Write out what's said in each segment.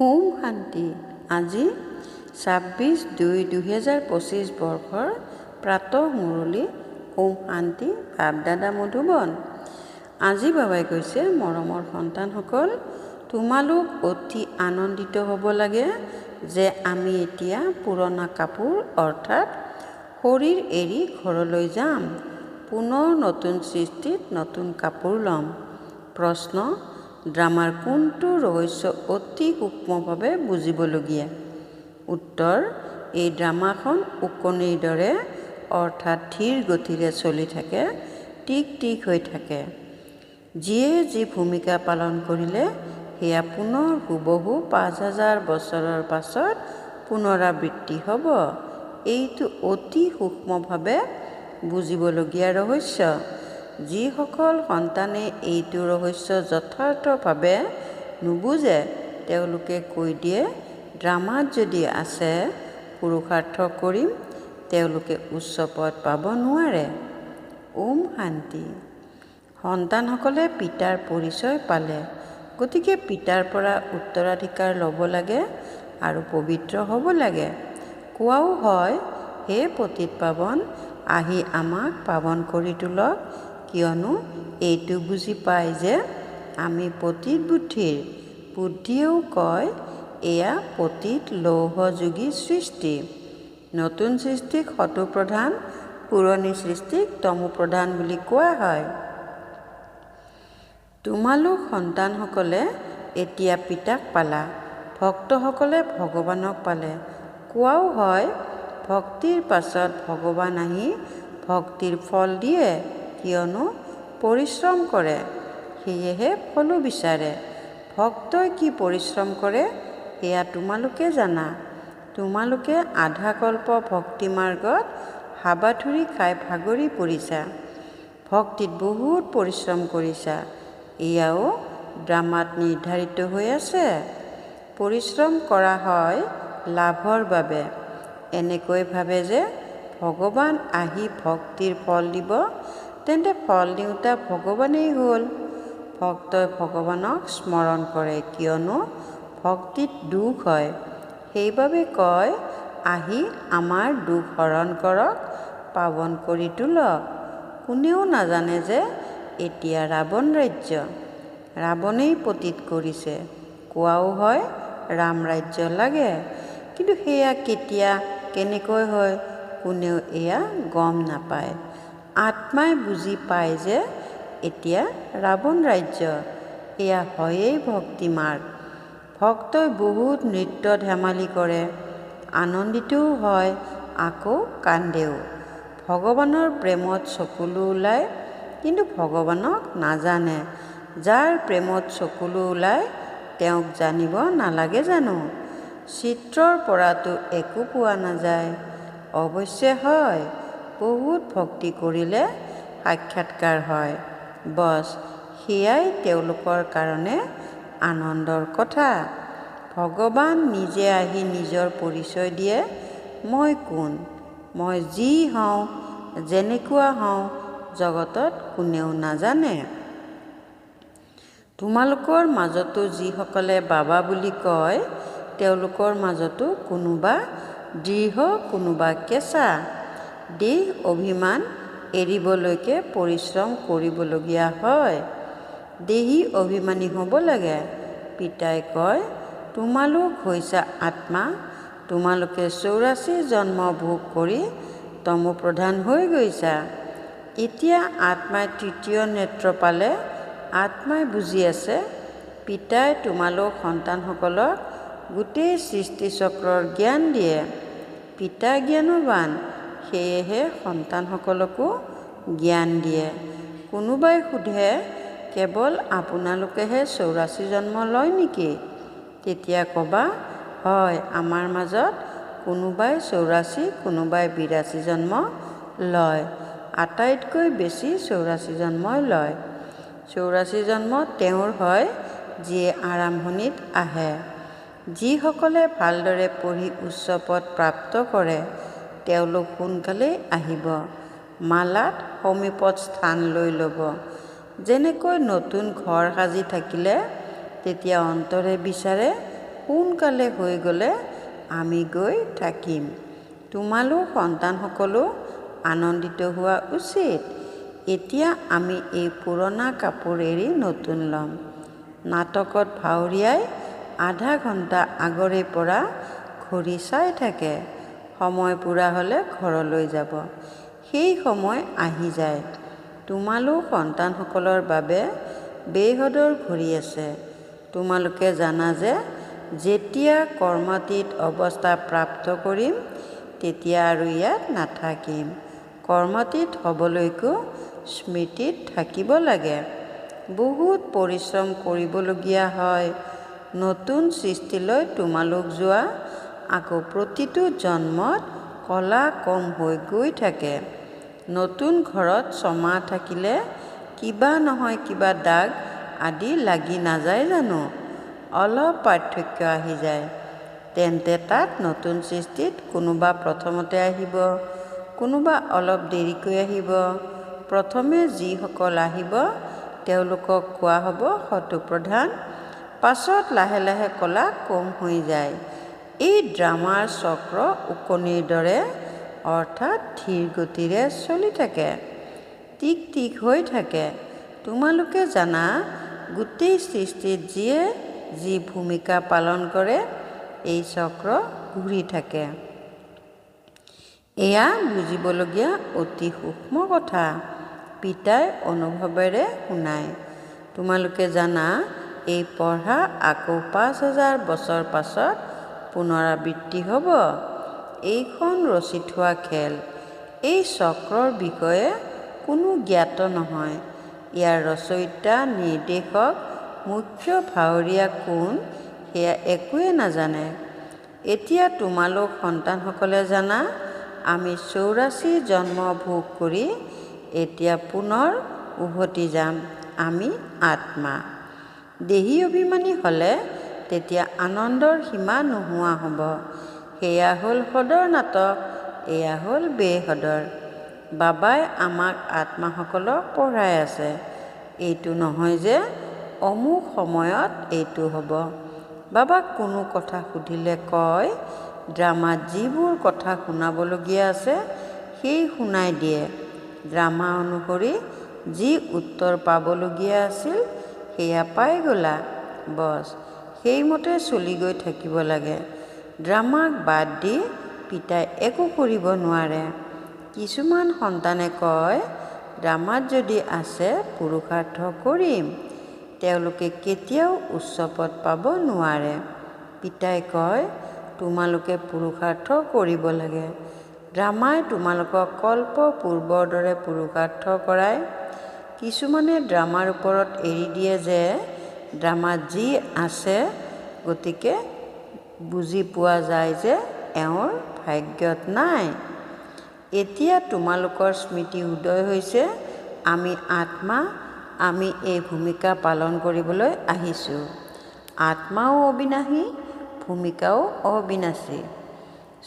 ওম শান্তি। আজি 26/2/2025 বৰ্ষৰ প্ৰাতঃ মুৰলী ওম শান্তি বাপ-দাদা মধুবন। আজি বাবাই কৈছে, মৰমৰ সন্তানসকল, তোমালোক অতি আনন্দিত হ'ব লাগে যে আমি এতিয়া পুৰণা কাপোৰ অৰ্থাৎ শৰীৰ এৰি ঘৰলৈ যাম। পুনৰ নতুন সৃষ্টিত নতুন কাপোৰ ল'ম। প্ৰশ্ন: ড্ৰামাৰ কোনটো ৰহস্য অতি সূক্ষ্মভাৱে বুজিবলগীয়া? উত্তৰ: এই ড্ৰামাখন ওকণিৰ দৰে অৰ্থাৎ ধীৰ গতিৰে চলি থাকে, টিক টিক হৈ থাকে। যিয়ে যি ভূমিকা পালন কৰিলে সেয়া পুনৰ হুবহু ৫,০০০ বছৰৰ পাছত পুনৰাবৃত্তি হ'ব। এইটো অতি সূক্ষ্মভাৱে বুজিবলগীয়া ৰহস্য। যিসকল সন্তানে এইটো ৰহস্য যথাৰ্থভাৱে নুবুজে তেওঁলোকে কৈ দিয়ে, ড্ৰামাত যদি আছে পুৰুষাৰ্থ কৰিম, তেওঁলোকে উচ্চ পদ পাব নোৱাৰে। ওম শান্তি। সন্তানসকলে পিতাৰ পৰিচয় পালে, গতিকে পিতাৰ পৰা উত্তৰাধিকাৰ ল'ব লাগে আৰু পবিত্ৰ হ'ব লাগে। কোৱাও হয়, হে পতিত পাৱন, আহি আমাক পাৱন কৰি তোলক, কিয়নো এইটো বুজি পায় যে আমি পতিত বুদ্ধিৰ। বুদ্ধিয়েও কয়, এয়া পতিত লৌহযোগী সৃষ্টি। নতুন সৃষ্টিক সতোপ্ৰধান, পুৰণি সৃষ্টিক তমোপ্ৰধান বুলি কোৱা হয়। তোমালোক সন্তানসকলে এতিয়া পিতাক পালা, ভক্তসকলে ভগৱানক পালে। কোৱাও হয়, ভক্তিৰ পাছত ভগৱান আহি ভক্তিৰ ফল দিয়ে, কিয়নো পৰিশ্ৰম কৰে, সেয়েহে ফলো বিচাৰে। ভক্তই কি পৰিশ্ৰম কৰে সেয়া তোমালোকে জানা। তোমালোকে আধাকল্প ভক্তিমাৰ্গত হাবাথুৰি খাই ভাগৰি পৰিছা, ভক্তিত বহুত পৰিশ্ৰম কৰিছা। এয়াও ড্ৰামাত নিৰ্ধাৰিত হৈ আছে। পৰিশ্ৰম কৰা হয় লাভৰ বাবে। এনেকৈ ভাবে যে ভগৱান আহি ভক্তিৰ ফল দিব, তেন্তে ফল দিওঁতা ভগৱানেই হ'ল। ভক্তই ভগৱানক স্মৰণ কৰে, কিয়নো ভক্তিত দুখ হয়। সেইবাবে কয়, আহি আমাৰ দুখ হৰণ কৰক, পাৱন কৰি তোলক। কোনেও নাজানে যে এতিয়া ৰাৱণ ৰাজ্য। ৰাৱণেই পতিত কৰিছে। কোৱাও হয়, ৰাম ৰাজ্য লাগে, কিন্তু সেয়া কেতিয়া কেনেকৈ হয় কোনেও এয়া গম নাপায়। আত্মাই বুজি পায় যে এতিয়া ৰাৱণ ৰাজ্য। এয়া হয়েই ভক্তিমাৰ্গ। ভক্তই বহুত নৃত্য ধেমালি কৰে, আনন্দিতও হয়, আকৌ কান্দেও। ভগৱানৰ প্ৰেমত চকুলো ওলায়, কিন্তু ভগৱানক নাজানে। যাৰ প্ৰেমত চকুলো ওলায় তেওঁক জানিব নালাগে জানো? চিত্ৰৰ পৰাতো একো পোৱা নাযায়। অৱশ্যে হয়, বহুত ভক্তি কৰিলে সাক্ষাৎকাৰ হয়। বছ, সেয়াই তেওঁলোকৰ কাৰণে আনন্দৰ কথা। ভগৱান নিজে আহি নিজৰ পৰিচয় দিয়ে, মই কোন, মই যি হওঁ, যেনেকুৱা হওঁ, জগতত কোনেও নাজানে। তোমালোকৰ মাজতো যিসকলে বাবা বুলি কয়, তেওঁলোকৰ মাজতো কোনোবা দৃঢ়, কোনোবা কেঁচা। দেহ অভিমান এৰিবলৈকে পৰিশ্ৰম কৰিবলগীয়া হয়। দেহী অভিমানী হ'ব লাগে। পিতাই কয়, তোমালোক হৈছা আত্মা, তোমালোকে 84 জন্ম ভোগ কৰি তমোপ্ৰধান হৈ গৈছা। এতিয়া আত্মাই তৃতীয় নেত্ৰ পালে। আত্মাই বুজি আছে। পিতাই তোমালোক সন্তানসকলক গোটেই সৃষ্টিচক্ৰৰ জ্ঞান দিয়ে। পিতা জ্ঞানৱান, সেয়েহে সন্তানসকলকো জ্ঞান দিয়ে। কোনোবাই সোধে, কেৱল আপোনালোকেহে 84 জন্ম লয় নেকি? তেতিয়া ক'বা, হয়, আমাৰ মাজত কোনোবাই 84, কোনোবাই 82 জন্ম লয়। আটাইতকৈ বেছি 84 জন্মই লয়। 84 জন্ম তেওঁৰ হয়, যিয়ে আৰম্ভণিত আহে। যিসকলে ভালদৰে পঢ়ি উচ্চ পদ প্ৰাপ্ত কৰে তেওঁলোক সোনকালেই আহিব, মালাত সমীপত স্থান লৈ ল'ব। যেনেকৈ নতুন ঘৰ সাজি থাকিলে তেতিয়া অন্তৰে বিচাৰে সোনকালে হৈ গ'লে আমি গৈ থাকিম। তোমালোক সন্তানসকলো আনন্দিত হোৱা উচিত। এতিয়া আমি এই পুৰণা কাপোৰ এৰি নতুন ল'ম। নাটকত ভাৱৰীয়াই আধা ঘণ্টা আগৰে পৰা ঘড়ী চাই থাকে। সময় পূৰা হ'লে ঘৰলৈ যাব। সেই সময় আহি যায়। তোমালোক সন্তানসকলৰ বাবে বেহদৰ ঘড়ী আছে। তোমালোকে জানা যে যেতিয়া কৰ্মাতীত অৱস্থা প্ৰাপ্ত কৰিম তেতিয়া আৰু ইয়াত নাথাকিম। কৰ্মাতীত হ'বলৈকো স্মৃতিত থাকিব লাগে। বহুত পৰিশ্ৰম কৰিবলগীয়া হয়। নতুন সৃষ্টিলৈ তোমালোক যোৱা। আকৌ প্ৰতিটো জন্মত কলা কম হৈ গৈ থাকে। নতুন ঘৰত ছমাহ থাকিলে কিবা নহয় কিবা দাগ আদি লাগি নাযায় জানো? অলপ পাৰ্থক্য আহি যায়। তেন্তে তাত নতুন সৃষ্টিত কোনোবা প্ৰথমতে আহিব, কোনোবা অলপ দেৰিকৈ আহিব। প্ৰথমে যিসকল আহিব তেওঁলোকক কোৱা হ'ব শতপ্ৰধান। পাছত লাহে লাহে কলা কম হৈ যায়। এই ড্ৰামাৰ চক্ৰ ওকণিৰ দৰে, অৰ্থাৎ ধীৰ গতিৰে চলি থাকে, টিক টিক হৈ থাকে। তোমালোকে জানা গোটেই সৃষ্টিত যিয়ে যি ভূমিকা পালন কৰে এই চক্ৰ ঘূৰি থাকে। এয়া বুজিবলগীয়া অতি সূক্ষ্ম কথা। পিতাই অনুভৱেৰে শুনায়। তোমালোকে জানা এই পঢ়া আকৌ ৫,০০০ বছৰ পাছত পুনৰাবৃত্তি হ'ব। এইখন ৰচি থোৱা খেল। এই চক্ৰৰ বিষয়ে কোনো জ্ঞাত নহয়। ইয়াৰ ৰচয়িতা, নিৰ্দেশক, মুখ্য ভাৱৰীয়া কোন সেয়া একোৱে নাজানে। এতিয়া তোমালোক সন্তানসকলে জানা আমি ৮৪ জন্ম ভোগ কৰি এতিয়া পুনৰ উভতি যাম। আমি আত্মা। দেহী অভিমানী হ'লে তেতিয়া আনন্দৰ সীমা নোহোৱা হ'ব। সেয়া হ'ল সদৰ নাটক, এয়া হ'ল বেহদৰ। বাবাই আমাক আত্মাসকলক পঢ়াই আছে। এইটো নহয় যে অমুক সময়ত এইটো হ'ব। বাবাক কোনো কথা সুধিলে কয়, ড্ৰামাত যিবোৰ কথা শুনাবলগীয়া আছে সেই শুনাই দিয়ে। ড্ৰামা অনুসৰি যি উত্তৰ পাবলগীয়া আছিল সেয়া পাই গ'লা। বছ, সেইমতে চলি গৈ থাকিব লাগে। ড্ৰামাক বাদ দি পিতাই একো কৰিব নোৱাৰে। কিছুমান সন্তানে কয়, ড্ৰামাত যদি আছে পুৰুষাৰ্থ কৰিম। তেওঁলোকে কেতিয়াও উচ্চ পদ পাব নোৱাৰে। পিতাই কয়, তোমালোকে পুৰুষাৰ্থ কৰিব লাগে। ড্ৰামাই তোমালোকক কল্প পূৰ্বৰ দৰে পুৰুষাৰ্থ কৰায়। কিছুমানে ড্ৰামাৰ ওপৰত এৰি দিয়ে যে ড্ৰামাত যি আছে, গতিকে বুজি পোৱা যায় যে এওঁৰ ভাগ্যত নাই। এতিয়া তোমালোকৰ স্মৃতি উদয় হৈছে। আমি আত্মা। আমি এই ভূমিকা পালন কৰিবলৈ আহিছোঁ। আত্মাও অবিনাশী, ভূমিকাও অবিনাশী।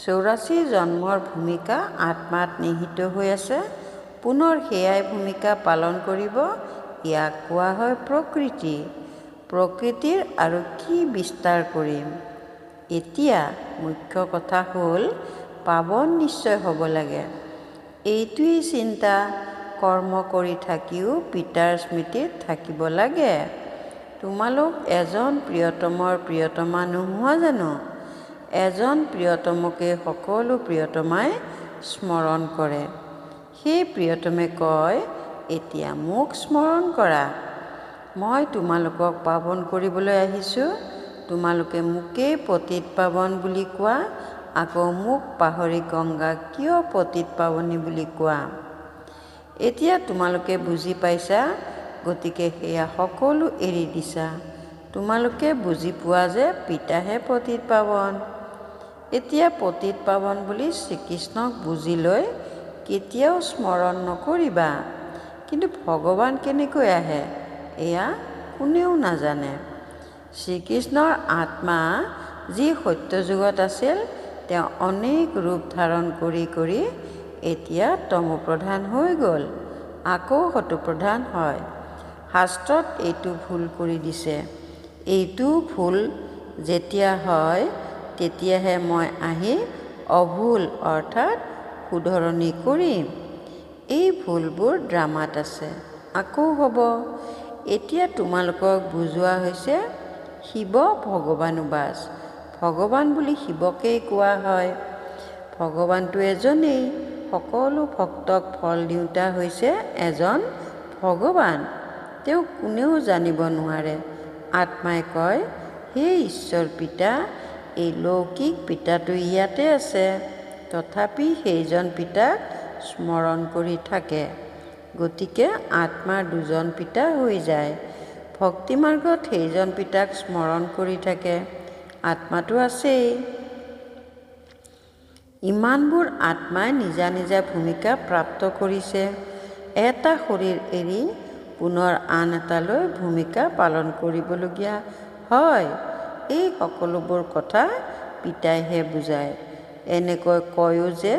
৮৪ জন্মৰ ভূমিকা আত্মাত নিহিত হৈ আছে। পুনৰ সেয়াই ভূমিকা পালন কৰিব। ইয়াক কোৱা হয় প্ৰকৃতি। প্ৰকৃতিৰ আৰু কি বিস্তাৰ কৰিম। এতিয়া মুখ্য কথা হ'ল পাৱন নিশ্চয় হ'ব লাগে। এইটোৱেই চিন্তা। কৰ্ম কৰি থাকিও পিতাৰ স্মৃতিত থাকিব লাগে। তোমালোক এজন প্ৰিয়তমৰ প্ৰিয়তমা নোহোৱা জানো? এজন প্ৰিয়তমকে সকলো প্ৰিয়তমাই স্মৰণ কৰে। সেই প্ৰিয়তমে কয়, এতিয়া মোক স্মৰণ কৰা। মই তোমালোকক পাৱন কৰিবলৈ আহিছোঁ। তোমালোকে মোকেই পতিত পাৱন বুলি কোৱা। আকৌ মোক পাহৰি গংগাক কিয় পতিত পাৱনী বুলি কোৱা? এতিয়া তোমালোকে বুজি পাইছা, গতিকে সেয়া সকলো এৰি দিছা। তোমালোকে বুজি পোৱা যে পিতাহে পতিত পাৱন। এতিয়া পতিত পাৱন বুলি শ্ৰীকৃষ্ণক বুজি লৈ কেতিয়াও স্মৰণ নকৰিবা। কিন্তু ভগৱান কেনেকৈ আহে এয়া কোনেও নাজানে। শ্ৰীকৃষ্ণৰ আত্মা যি সত্যযুগত আছিল, তেওঁ অনেক ৰূপ ধাৰণ কৰি কৰি এতিয়া তমোপ্ৰধান হৈ গ'ল, আকৌ সতোপ্ৰধান হয়। শাস্ত্ৰত এইটো ভুল কৰি দিছে। এইটো ভুল যেতিয়া হয় তেতিয়াহে মই আহি অভুল অৰ্থাৎ শুধৰণি কৰিম। এই ভুলবোৰ ড্ৰামাত আছে, আকৌ হ'ব। এতিয়া তোমালোকক বুজোৱা হৈছে শিৱ ভগৱানুবাচ। ভগৱান বুলি শিৱকেই কোৱা হয়। ভগৱানটো এজনেই, সকলো ভক্তক ফল দিওঁতা হৈছে এজন ভগৱান। তেওঁক কোনেও জানিব নোৱাৰে। আত্মাই কয়, হে ঈশ্বৰ পিতা, এই লৌকিক পিতাটো ইয়াতে আছে, তথাপি সেইজন পিতাক স্মৰণ কৰি থাকে। গতিকে আত্মাৰ দুজন পিতা হৈ যায়। ভক্তিমাৰ্গত সেইজন পিতাক স্মৰণ কৰি থাকে। আত্মাটো আছেই। ইমানবোৰ আত্মাই নিজা নিজা ভূমিকা প্ৰাপ্ত কৰিছে। এটা শৰীৰ এৰি পুনৰ আন এটালৈ ভূমিকা পালন কৰিবলগীয়া হয়। এই সকলোবোৰ কথা পিতাইহে বুজায়। এনেকৈ কয়ো যে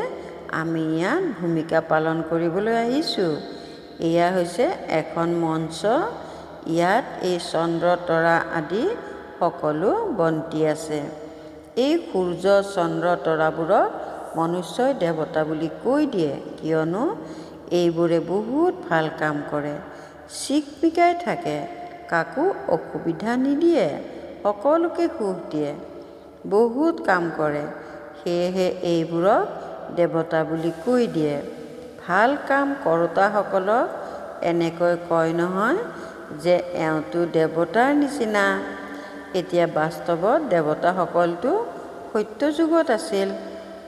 আমি ইয়াত ভূমিকা পালন কৰিবলৈ আহিছোঁ। এয়া হৈছে এখন মঞ্চ। ইয়াত এই চন্দ্ৰ তৰা আদি সকলো বন্তি আছে। এই সূৰ্য চন্দ্ৰ তৰাবোৰক মনুষ্যই দেৱতা বুলি কৈ দিয়ে, কিয়নো এইবোৰে বহুত ভাল কাম কৰে, চিকমিকাই থাকে, কাকো অসুবিধা নিদিয়ে, সকলোকে সুখ দিয়ে, বহুত কাম কৰে। সেয়েহে এইবোৰক দেৱতা বুলি কৈ দিয়ে। ভাল কাম কৰোঁতাসকলক এনেকৈ কয় নহয় যে এওঁতো দেৱতাৰ নিচিনা। এতিয়া বাস্তৱত দেৱতাসকলতো সত্যযুগত আছিল।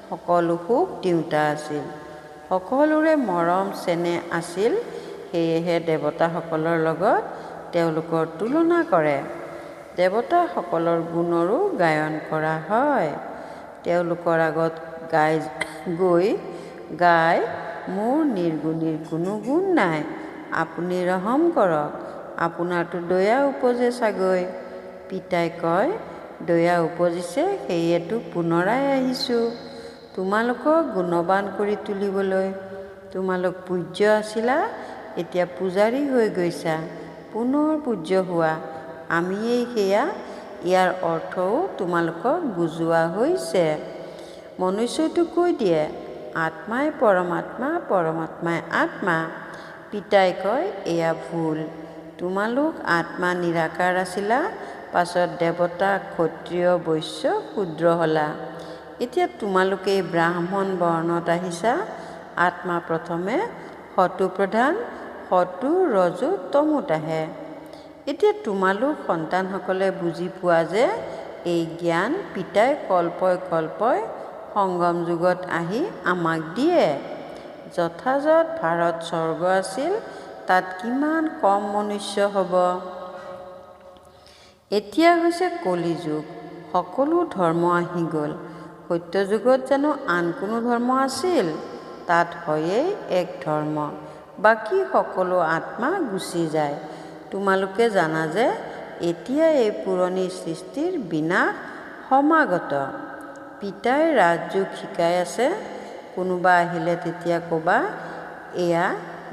সকলো সুখ দিওঁতা আছিল, সকলোৰে মৰম চেনেহ আছিল। সেয়েহে দেৱতাসকলৰ লগত তেওঁলোকৰ তুলনা কৰে। দেৱতাসকলৰ গুণৰো গায়ন কৰা হয়। তেওঁলোকৰ আগত গাই মোৰ নিৰ্গুণীৰ কোনো গুণ নাই, আপুনি ৰহম কৰক, আপোনাৰতো দয়া উপজে চাগৈ। পিতাই কয়, দয়া উপজিছে, সেয়েতো পুনৰাই আহিছোঁ তোমালোকক গুণৱান কৰি তুলিবলৈ। তোমালোক পূজ্য আছিলা, এতিয়া পূজাৰী হৈ গৈছা, পুনৰ পূজ্য হোৱা। আমিয়েই সেয়া। ইয়াৰ অৰ্থও তোমালোকক বুজোৱা হৈছে। মনুষ্যইতো কৈ দিয়ে আত্মাই পৰমাত্মা, পৰমাত্মাই আত্মা। পিতাই কয় এয়া ভুল। তোমালোক আত্মা নিৰাকাৰ আছিলা, পাছত দেৱতা, ক্ষত্ৰিয়, বৈশ্য, শূদ্ৰ হ'লা। এতিয়া তোমালোকে ব্ৰাহ্মণ বৰ্ণত আহিছা। আত্মা প্ৰথমে সতো প্ৰধান, সতো ৰজো তমোত আহে। এতিয়া তোমালোক সন্তানসকলে বুজি পোৱা যে এই জ্ঞান পিতাই কল্পই কল্পই সংগম যুগত আহি আমাক দিয়ে। যথাযথ ভাৰত স্বৰ্গ আছিল, তাত কিমান কম মনুষ্য হ'ব। এতিয়া হৈছে কলি যুগ, সকলো ধৰ্ম আহি গ'ল। সত্যযুগত জানো আন কোনো ধৰ্ম আছিল? তাত হয়েই এক ধৰ্ম, বাকী সকলো আত্মা গুচি যায়। তোমালোকে জানা যে এতিয়া এই পুৰণি সৃষ্টিৰ বিনাশ সমাগত। পিতাই ৰাজযোগ শিকাই আছে। কোনোবা আহিলে তেতিয়া ক'বা এয়া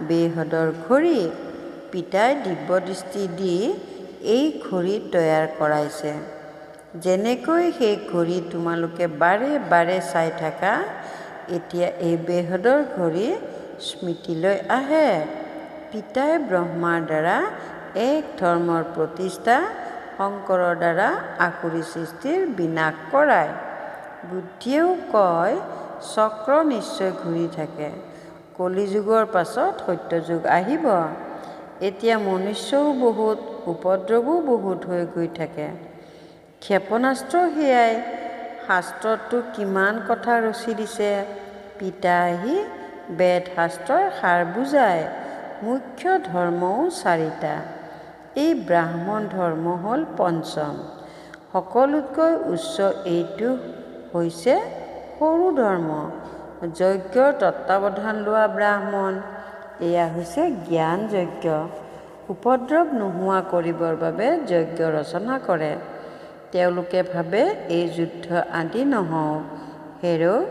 বেহদৰ ঘড়ী। পিতাই দিব্যদৃষ্টি দি এই ঘড়ী তৈয়াৰ কৰাইছে। যেনেকৈ সেই ঘড়ী তোমালোকে বাৰে বাৰে চাই থাকা, এতিয়া এই বেহদৰ ঘড়ী স্মৃতিলৈ আহে। পিতাই ব্ৰহ্মাৰ দ্বাৰা এক ধৰ্মৰ প্ৰতিষ্ঠা, শংকৰৰ দ্বাৰা আসুৰী সৃষ্টিৰ বিনাশ কৰায়। বুদ্ধিয়েও কয় চক্ৰ নিশ্চয় ঘূৰি থাকে। কলিযুগৰ পাছত সত্যযুগ আহিব। এতিয়া মনুষ্যও বহুত, উপদ্ৰৱো বহুত হৈ গৈ থাকে। ক্ষেপণাস্ত্ৰ সেয়াই। শাস্ত্ৰততো কিমান কথা ৰচি দিছে। পিতা আহি বেদ শাস্ত্ৰৰ সাৰ বুজায়। মুখ্য ধৰ্মও চাৰিটা। এই ব্ৰাহ্মণ ধৰ্ম হ'ল পঞ্চম। সকলোতকৈ উচ্চ এইটো হৈছে সৰু ধৰ্ম। যজ্ঞৰ তত্ত্বাৱধান লোৱা ব্ৰাহ্মণ। এয়া হৈছে জ্ঞান যজ্ঞ। উপদ্ৰৱ নোহোৱা কৰিবৰ বাবে যজ্ঞ ৰচনা কৰে। তেওঁলোকে ভাবে এই যুদ্ধ আদি নহওক। হেৰ'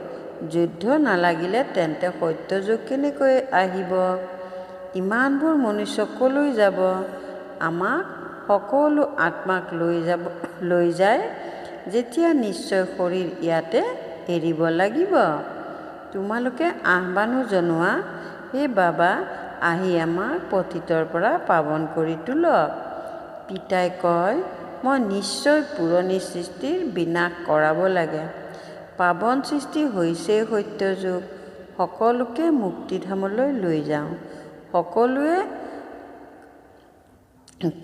যুদ্ধ নালাগিলে তেন্তে সত্যযুগ কেনেকৈ আহিব? ইমানবোৰ মনুষ্য ক'লৈ যাব? আমাক সকলো আত্মাক লৈ যায় যেতিয়া নিশ্চয় শৰীৰ ইয়াতে এৰিব লাগিব। তোমালোকে আহ্বানো জনোৱা, হে বাবা, আহি আমাক পতিতৰ পৰা পাৱন কৰি তোলক। পিতাই কয়, মই নিশ্চয় পুৰণি সৃষ্টিৰ বিনাশ কৰাব লাগে। পাৱন সৃষ্টি হৈছেই সত্য যুগ। সকলোকে মুক্তিধামলৈ লৈ যাওঁ। সকলোৱে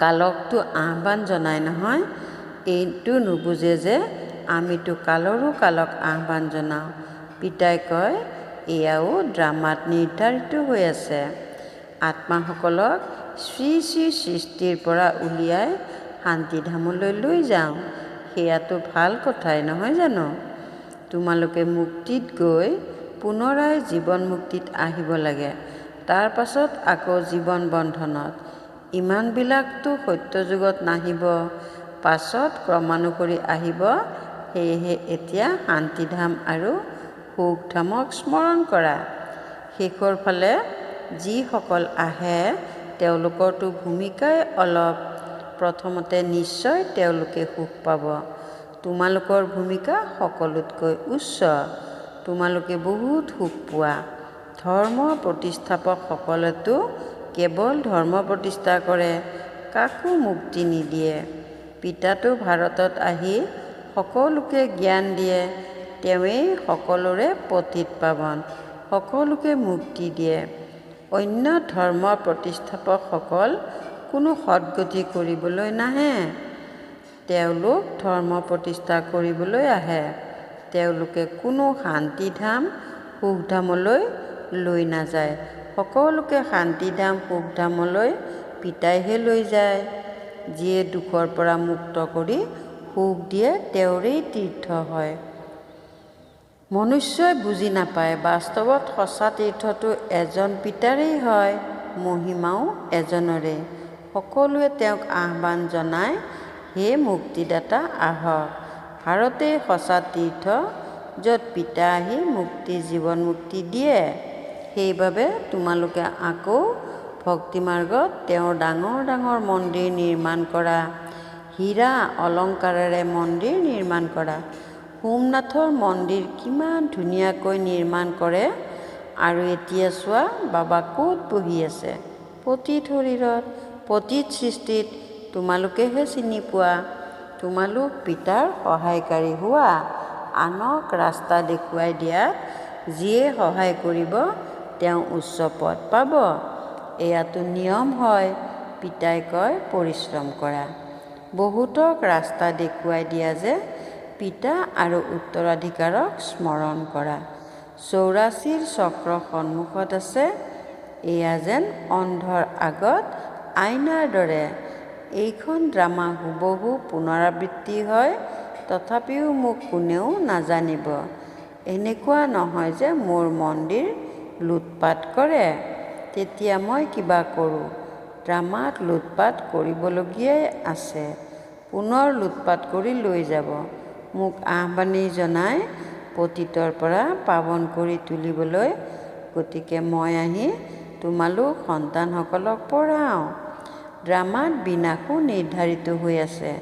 কালকটো আহ্বান জনায় নহয়, এইটো নুবুজে যে আমিতো কালৰো কালক আহ্বান জনাওঁ। পিতাই কয়, এয়াও ড্ৰামাত নিৰ্ধাৰিত হৈ আছে। আত্মাসকলক শ্ৰী শ্ৰী সৃষ্টিৰ পৰা উলিয়াই শান্তিধামলৈ লৈ যাওঁ। সেয়াতো ভাল কথাই নহয় জানো? তোমালোকে মুক্তিত গৈ পুনৰাই জীৱন মুক্তিত আহিব লাগে। তাৰ পাছত আকৌ জীৱন বন্ধনত। ইমানবিলাকতো সত্যযুগত নাহিব, পাছত ক্ৰমানুসৰি আহিব। সেয়েহে এতিয়া শান্তিধাম আৰু সুখধামক স্মৰণ কৰা। শেষৰ ফালে যিসকল আহে তেওঁলোকৰতো ভূমিকাই অলপ। প্ৰথমতে নিশ্চয় তেওঁলোকে সুখ পাব। তোমালোকৰ ভূমিকা সকলোতকৈ উচ্চ। তোমালোকে বহুত সুখ পোৱা। ধৰ্ম প্ৰতিষ্ঠাপকসকলেতো কেৱল ধৰ্ম প্ৰতিষ্ঠা কৰে, কাকো মুক্তি নিদিয়ে। পিতাতো ভাৰতত আহি সকলোকে জ্ঞান দিয়ে। তেওঁৱেই সকলোৰে পতিত পাৱন, সকলোকে মুক্তি দিয়ে। অন্য ধৰ্ম প্ৰতিষ্ঠাপকসকল কোনো সদ্গতি কৰিবলৈ নাহে। তেওঁলোক ধৰ্ম প্ৰতিষ্ঠা কৰিবলৈ আহে। তেওঁলোকে কোনো শান্তিধাম সুখধামলৈ লৈ নাযায়। সকলোকে শান্তিধাম সুখধামলৈ পিতাইহে লৈ যায়। যিয়ে দুখৰ পৰা মুক্ত কৰি সুখ দিয়ে তেওঁৰেই তীৰ্থ হয়। মনুষ্যই বুজি নাপায়, বাস্তৱত সঁচা তীৰ্থটো এজন পিতাৰেই হয়, মহিমাও এজনৰে। সকলোৱে তেওঁক আহ্বান জনায়, হে মুক্তিদাতা আহক। ভাৰতেই সঁচা তীৰ্থ, য'ত পিতা আহি মুক্তি জীৱন মুক্তি দিয়ে। সেইবাবে তোমালোকে আকৌ ভক্তিমাৰ্গত তেওঁৰ ডাঙৰ ডাঙৰ মন্দিৰ নিৰ্মাণ কৰা। হীৰা অলংকাৰেৰে মন্দিৰ নিৰ্মাণ কৰা। সোমনাথৰ মন্দিৰ কিমান ধুনীয়াকৈ নিৰ্মাণ কৰে। আৰু এতিয়া চোৱা, বাবা ক'ত বহি আছে? পতিত শৰীৰত, পতিত সৃষ্টিত। তোমালোকেহে চিনি পোৱা। তোমালোক পিতাৰ সহায়কাৰী হোৱা। আনক ৰাস্তা দেখুৱাই দিয়াত যিয়ে সহায় কৰিব তেওঁ উচ্চ পদ পাব। এয়াতো নিয়ম হয়। পিতাই কয়, পৰিশ্ৰম কৰা। বহুতক ৰাস্তা দেখুৱাই দিয়া যে পিতা আৰু উত্তৰাধিকাৰক স্মৰণ কৰা। 84ৰ চক্ৰ সন্মুখত আছে। এয়া যেন অন্ধৰ আগত আইনাৰ দৰে। এইখন ড্ৰামা হুবহু পুনৰাবৃত্তি হয়, তথাপিও মোক কোনেও নাজানিব। এনেকুৱা নহয় যে মোৰ মন্দিৰ লুটপাট কৰে, তেতিয়া মই কিবা কৰোঁ। ড্ৰামাত লুটপাট কৰিবলগীয়াই আছে। পুনৰ লুটপাট কৰি লৈ যাব। মোক আহ্বানী জনাই পতিতৰ পৰা পাৱন কৰি তুলিবলৈ। গতিকে মই আহি তোমালোক সন্তানসকলক পঢ়াওঁ। ড্ৰামাত বিনাশো নিৰ্ধাৰিত হৈ আছে।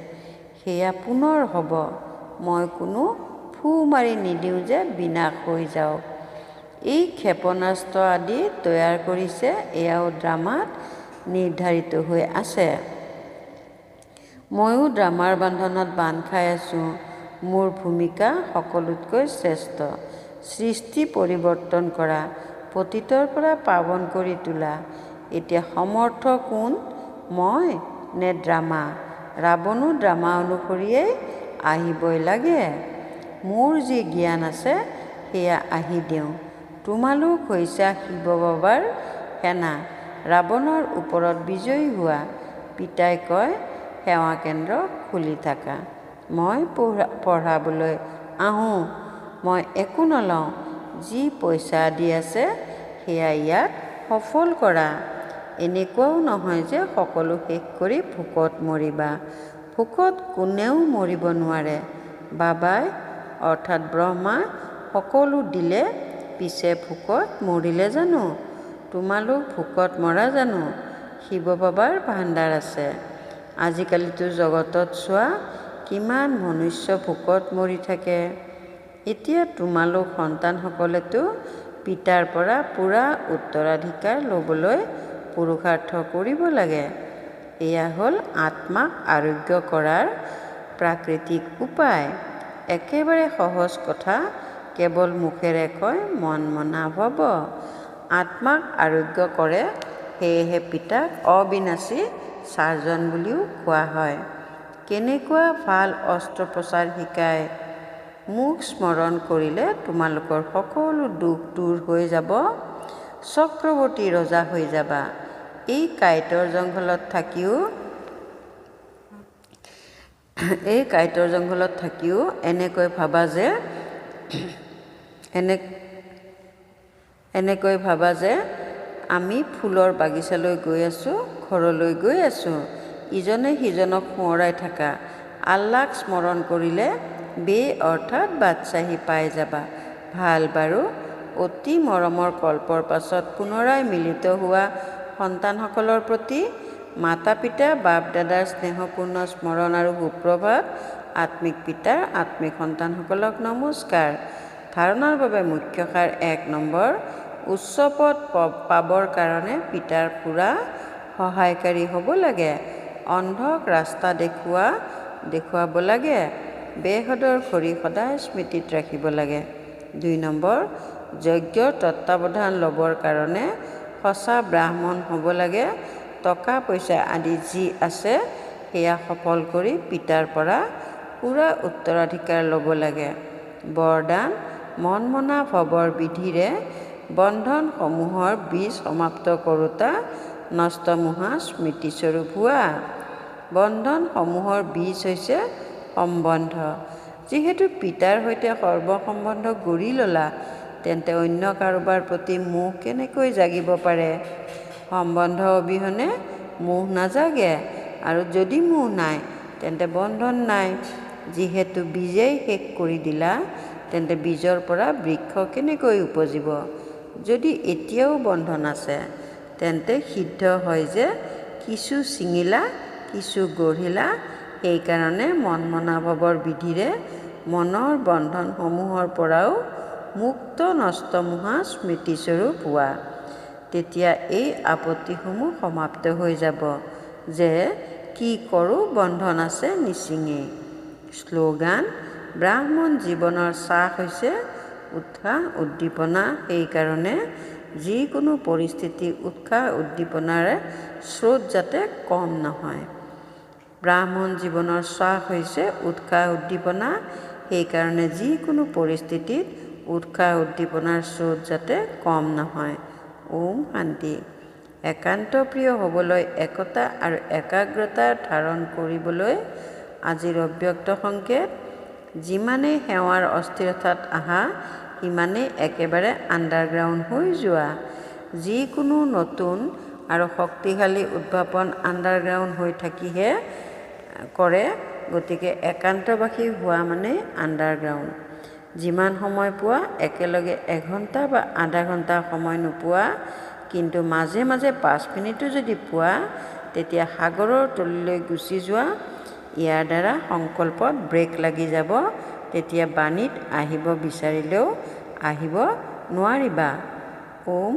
সেয়া পুনৰ হ'ব। মই কোনো ফু মাৰি নিদিওঁ যে বিনাশ হৈ যাওক। এই ক্ষেপণাস্ত্ৰ আদি তৈয়াৰ কৰিছে, এয়াও ড্ৰামাত নিৰ্ধাৰিত হৈ আছে। ময়ো ড্ৰামাৰ বান্ধনত বান্ধ খাই আছোঁ। মোৰ ভূমিকা সকলোতকৈ শ্ৰেষ্ঠ। সৃষ্টি পৰিৱৰ্তন কৰা, পতিতৰ পৰা পাৱন কৰি তোলা। এতিয়া সমৰ্থ কোন, মই নে ড্ৰামা? ৰাৱণো ড্ৰামা অনুসৰিয়েই আহিবই লাগে। মোৰ যি জ্ঞান আছে সেয়া আহি দিওঁ। তোমালোক হৈছা শিৱ বাবাৰ সেনা। ৰাৱণৰ ওপৰত বিজয়ী হোৱা। পিতাই কয়, সেৱা কেন্দ্ৰ খুলি থাকা। মই পঢ়াবলৈ আহোঁ। মই একো নলওঁ। যি পইচা আদি আছে সেয়া ইয়াত সফল কৰা। এনেকুৱাও নহয় যে সকলো শেষ কৰি ভোকত মৰিবা। ভোকত কোনেও মৰিব নোৱাৰে। বাবাই অৰ্থাৎ ব্ৰহ্মা সকলো দিলে, পিছে ভোকত মৰিলে জানো? তোমালোক ভোকত মৰা জানো? শিৱ বাবাৰ ভাণ্ডাৰ আছে। আজিকালিতো জগতত চোৱা, কিমান মনুষ্য ভোকত মৰি থাকে। এতিয়া তোমালোক সন্তানসকলেতো পিতাৰ পৰা পূৰা উত্তৰাধিকাৰ ল'বলৈ পুৰুষাৰ্থ কৰিব লাগে। এয়া হ'ল আত্মাক আৰোগ্য কৰাৰ প্ৰাকৃতিক উপায়। একেবাৰে সহজ কথা, কেৱল মুখেৰে কয় মন মনা ভৱ। আত্মাক আৰোগ্য কৰে, সেয়েহে পিতাক অবিনাশী চাৰ্জন বুলিও কোৱা হয়। কেনেকুৱা ভাল অস্ত্ৰোপচাৰ শিকায়। মোক স্মৰণ কৰিলে তোমালোকৰ সকলো দুখ দূৰ হৈ যাব, চক্ৰৱৰ্তী ৰজা হৈ যাবা। এই কাঁইটৰ জংঘলত থাকিও এনেকৈ ভাবা যে আমি ফুলৰ বাগিচালৈ গৈ আছোঁ, ঘৰলৈ গৈ আছোঁ। ইজনে সিজনক সোঁৱৰাই থাকা। আল্লাহক স্মৰণ কৰিলে অৰ্থাৎ বাদশ্বাহী পাই যাবা। ভাল বাৰু। অতি মৰমৰ কল্পৰ পাছত পুনৰাই মিলিত হোৱা সন্তানসকলৰ প্ৰতি মাতা পিতা বাপ দাদাৰ স্নেহপূৰ্ণ স্মৰণ আৰু সুপ্ৰভাত। আত্মিক পিতাৰ আত্মিক সন্তানসকলক নমস্কাৰ। ধাৰণাৰ বাবে মুখ্য সাৰ 1 নম্বৰ, উচ্চ পদ পাবৰ কাৰণে পিতাৰ পূৰা সহায়কাৰী হ'ব লাগে। অন্ধক ৰাস্তা দেখুৱাব লাগে। বেহদৰ খৰি সদায় স্মৃতিত ৰাখিব লাগে। 2 নম্বৰ, যজ্ঞৰ তত্ত্বাৱধান ল'বৰ কাৰণে সঁচা ব্ৰাহ্মণ হ'ব লাগে। টকা পইচা আদি যি আছে সেয়া সফল কৰি পিতাৰ পৰা পূৰা উত্তৰাধিকাৰ ল'ব লাগে। বৰদান, মন মনা ভৱৰ বিধিৰে বন্ধনসমূহৰ বীজ সমাপ্ত কৰোঁতা নষ্টমোহা স্মৃতিস্বৰূপ হোৱা। বন্ধনসমূহৰ বীজ হৈছে সম্বন্ধ। যিহেতু পিতাৰ সৈতে সৰ্বসম্বন্ধ গঢ়ি ল'লা, তেন্তে অন্য কাৰোবাৰ প্ৰতি মোহ কেনেকৈ জাগিব পাৰে। সম্বন্ধ অবিহনে মোহ নাজাগে, আৰু যদি মোহ নাই তেন্তে বন্ধন নাই। যিহেতু বীজেই শেষ কৰি দিলা, তেন্তে বীজৰ পৰা বৃক্ষ কেনেকৈ উপজিব। যদি এতিয়াও বন্ধন আছে, তেন্তে সিদ্ধ হয় যে কিছু ছিঙিলা, কিছু গঢ়িলা। সেইকাৰণে মন মনা ভৱৰ বিধিৰে মনৰ বন্ধনসমূহৰ পৰাও মুক্ত নষ্টমোহা স্মৃতিস্বৰূপ হোৱা। তেতিয়া এই আপত্তিসমূহ সমাপ্ত হৈ যাব যে কি কৰোঁ বন্ধন আছে নিচিঙেই। শ্লোগান, ব্ৰাহ্মণ জীৱনৰ চাহ হৈছে উৎসাহ উদ্দীপনা। সেইকাৰণে যিকোনো পৰিস্থিতি উৎসাহ উদ্দীপনাৰে স্ৰোত যাতে কম নহয়। ব্ৰাহ্মণ জীৱনৰ শ্বাস হৈছে উৎসাহ উদ্দীপনা। সেইকাৰণে যিকোনো পৰিস্থিতিত উৎসাহ উদ্দীপনাৰ স্ৰোত যাতে কম নহয়। ওম শান্তি। একান্ত প্ৰিয় হ'বলৈ একতা আৰু একাগ্ৰতা ধাৰণ কৰিবলৈ আজিৰ অব্যক্ত সংকেত। যিমানেই সেৱাৰ অস্থিৰতাত আহা, সিমানেই একেবাৰে আণ্ডাৰগ্ৰাউণ্ড হৈ যোৱা। যিকোনো নতুন আৰু শক্তিশালী উদ্ভাৱন আণ্ডাৰগ্ৰাউণ্ড হৈ থাকিহে কৰে। গতিকে একান্তবাসী হোৱা মানে আণ্ডাৰগ্ৰাউণ্ড। যিমান সময় পোৱা, একেলগে 1 ঘণ্টা বা আধা ঘণ্টা সময় নোপোৱা, কিন্তু মাজে মাজে 5 মিনিটো যদি পোৱা, তেতিয়া সাগৰৰ তলিলৈ গুচি যোৱা। ইয়াৰ দ্বাৰা সংকল্পত ব্ৰেক লাগি যাব। তেতিয়া বাণীত আহিব বিচাৰিলেও আহিব নোৱাৰিবা। ওম